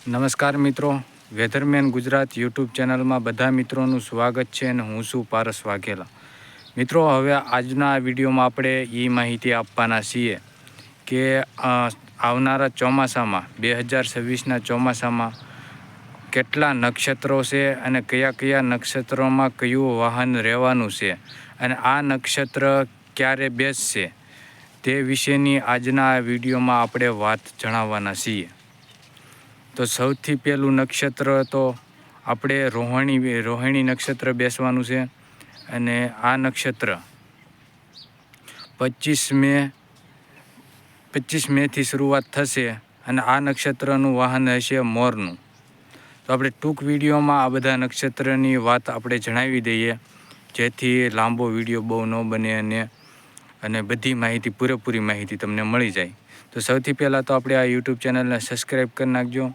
નમસ્કાર મિત્રો, વેધરમેન ગુજરાત યુટ્યુબ ચેનલમાં બધા મિત્રોનું સ્વાગત છે અને હું છું પારસ વાઘેલા. મિત્રો, હવે આજના વિડીયોમાં આપણે એ માહિતી આપવાના છીએ કે આવનારા ચોમાસામાં 2026ના ચોમાસામાં કેટલા નક્ષત્રો છે અને કયા કયા નક્ષત્રોમાં કયું વાહન રહેવાનું છે અને આ નક્ષત્ર ક્યારે બેસશે તે વિશેની આજના વિડીયોમાં આપણે વાત જણાવવાના છીએ. તો સૌથી પહેલું નક્ષત્ર તો આપણે રોહિણી નક્ષત્ર બેસવાનું છે અને આ નક્ષત્ર 25 મેથી શરૂઆત થશે અને આ નક્ષત્રનું વાહન હશે મોરનું. તો આપણે ટૂંક વિડીયોમાં આ બધા નક્ષત્રની વાત આપણે જણાવી દઈએ, જેથી લાંબો વિડીયો બહુ ન બને અને બધી માહિતી, પૂરેપૂરી માહિતી તમને મળી જાય. તો સૌથી પહેલાં તો આપણે આ યુટ્યુબ ચેનલને સબસ્ક્રાઈબ કરી નાખજો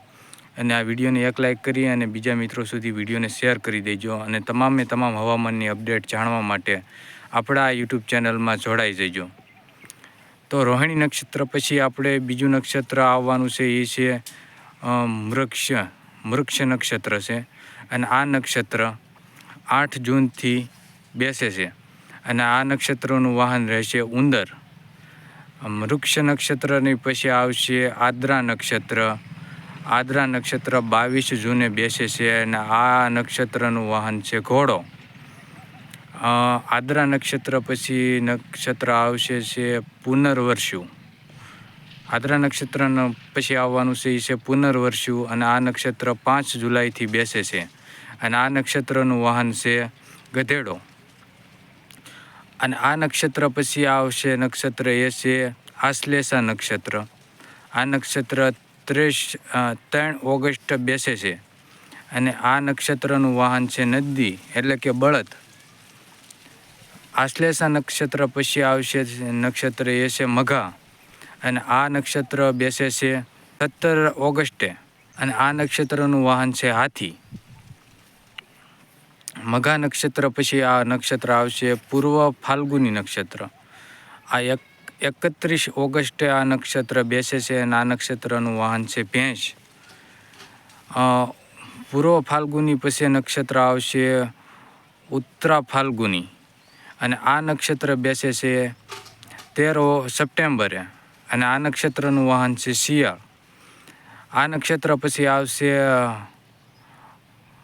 અને આ વિડીયોને એક લાઇક કરી અને બીજા મિત્રો સુધી વિડીયોને શેર કરી દેજો અને તમામ હવામાનની અપડેટ જાણવા માટે આપણા આ યુટ્યુબ ચેનલમાં જોડાઈ જજો. તો રોહિણી નક્ષત્ર પછી આપણે બીજું નક્ષત્ર આવવાનું છે, એ છે મૃક્ષ નક્ષત્ર છે અને આ નક્ષત્ર 8 જૂનથી બેસે છે અને આ નક્ષત્રનું વાહન રહેશે ઉંદર. મૃક્ષ નક્ષત્રની પછી આવશે આદ્રા નક્ષત્ર. આદ્રા નક્ષત્ર 22 જૂને બેસે છે અને આ નક્ષત્રનું વાહન છે ઘોડો. આદ્રા નક્ષત્ર પછી નક્ષત્ર આવશે છે પુનર્વસુ. આદ્રા નક્ષત્રનું પછી આવવાનું છે એ છે પુનર્વસુ અને આ નક્ષત્ર 5 જુલાઈથી બેસે છે અને આ નક્ષત્રનું વાહન છે ગધેડો. અને આ નક્ષત્ર પછી આવશે નક્ષત્ર એ છે આશ્લેષા નક્ષત્ર. આ નક્ષત્ર 3 ઓગસ્ટ બેસે છે અને આ નક્ષત્રનું વાહન છે નંદી એટલે કે બળદ. આશ્લેષા નક્ષત્ર પછી આવશે નક્ષત્ર એ છે મઘા અને આ નક્ષત્ર બેસે છે 17 ઓગસ્ટે અને આ નક્ષત્રનું વાહન છે હાથી. મઘા નક્ષત્ર પછી આ નક્ષત્ર આવશે પૂર્વ ફાલ્ગુની નક્ષત્ર. આ 31 ઓગસ્ટે આ નક્ષત્ર બેસે છે અને આ નક્ષત્રનું વાહન છે ભેંસ. પૂર્વ ફાલ્ગુની પછી નક્ષત્ર આવશે ઉત્તરા ફાલ્ગુની અને આ નક્ષત્ર બેસે છે 13 સપ્ટેમ્બરે અને આ નક્ષત્રનું વાહન છે શિયાળ. આ નક્ષત્ર પછી આવશે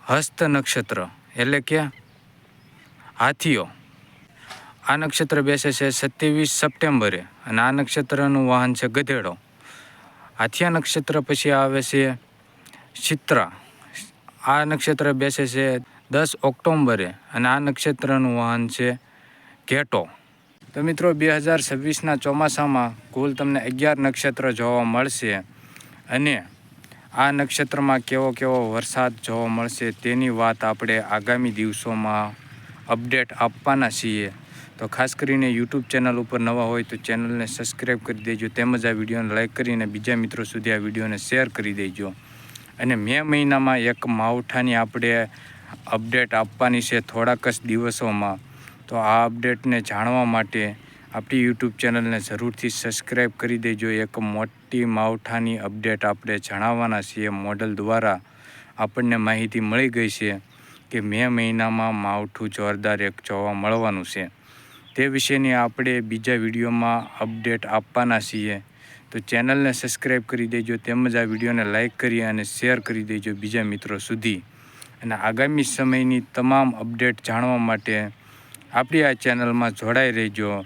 હસ્ત નક્ષત્ર એટલે કે હાથીઓ. આ નક્ષત્ર બેસે છે 27 સપ્ટેમ્બરે અને આ નક્ષત્રનું વાહન છે ગધેડો. હાથિયા નક્ષત્ર પછી આવે છે ચિત્રા. આ નક્ષત્ર બેસે છે 10 ઓક્ટોબરે અને આ નક્ષત્રનું વાહન છે ઘેટો. તો મિત્રો, 2026ના ચોમાસામાં કુલ તમને 11 નક્ષત્ર જોવા મળશે અને આ નક્ષત્રમાં કેવો વરસાદ જોવા મળશે તેની વાત આપણે આગામી દિવસોમાં અપડેટ આપવાના છીએ. તો ખાસ કરીને યુટ્યુબ ચેનલ ઉપર નવા હોય તો ચેનલને સબસ્ક્રાઈબ કરી દેજો, તેમજ આ વિડીયોને લાઇક કરીને બીજા મિત્રો સુધી આ વિડીયોને શેર કરી દેજો. અને મે મહિનામાં એક માવઠાની આપણે અપડેટ આપવાની છે થોડાક જ દિવસોમાં. તો આ અપડેટને જાણવા માટે આપણી યુટ્યુબ ચેનલને જરૂરથી સબસ્ક્રાઈબ કરી દેજો. એક મોટી માવઠાની અપડેટ આપણે જણાવવાના છીએ. મોડલ દ્વારા આપણને માહિતી મળી ગઈ છે કે મે મહિનામાં માવઠું જોરદાર એક જોવા મળવાનું છે. તે વિશેની આપણે બીજા વિડીયોમાં અપડેટ આપવાના છીએ. તો ચેનલને સબસ્ક્રાઈબ કરી દેજો, તેમજ આ વિડીયોને લાઇક કરી અને શેર કરી દેજો બીજા મિત્રો સુધી. અને આગામી સમયની તમામ અપડેટ જાણવા માટે આપણી આ ચેનલમાં જોડાઈ રહેજો.